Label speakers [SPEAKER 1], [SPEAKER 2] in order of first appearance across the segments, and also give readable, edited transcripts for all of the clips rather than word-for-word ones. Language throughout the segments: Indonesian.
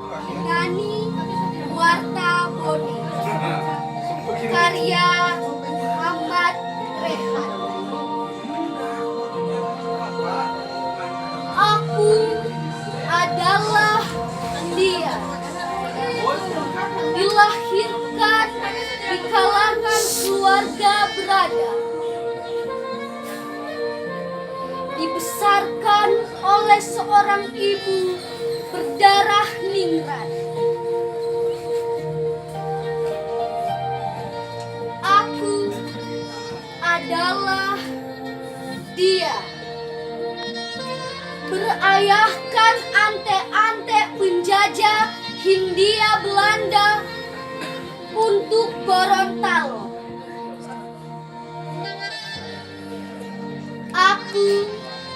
[SPEAKER 1] Ngani Warta Boni, karya Muhammad Rehan. Aku adalah dia, dilahirkan di kalangan keluarga berada, dibesarkan oleh seorang ibu berdarah ningrat. Aku adalah dia, berayahkan ante-ante penjajah Hindia Belanda untuk Gorontalo. Aku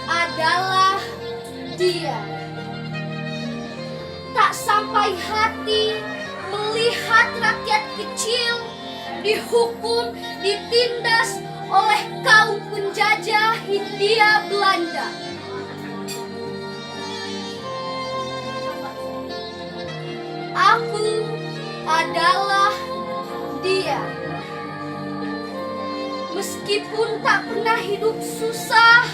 [SPEAKER 1] adalah dia, tak sampai hati melihat rakyat kecil dihukum, ditindas oleh kaum penjajah Hindia Belanda. Aku adalah dia, meskipun tak pernah hidup susah,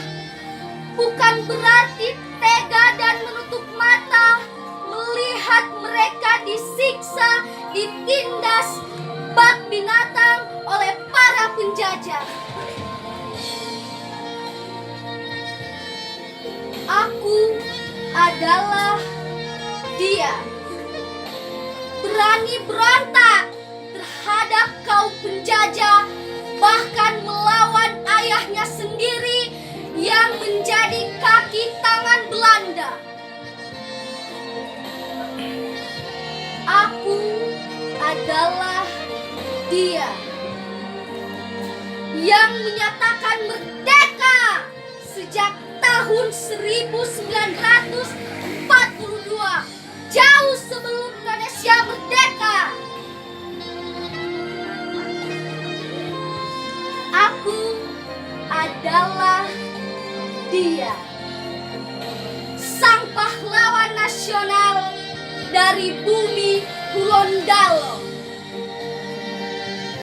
[SPEAKER 1] bukan berarti tega dan menutup mata melihat mereka disiksa, ditindas bak binatang oleh para penjajah. Aku adalah dia, berani berontak terhadap kaum penjajah, bahkan melawan ayahnya sendiri yang menjadi kaki tangan Belanda. Aku adalah dia yang menyatakan merdeka sejak tahun 1942, jauh sebelum Indonesia merdeka. Aku adalah dia, sang pahlawan nasional dari bumi Gorontalo.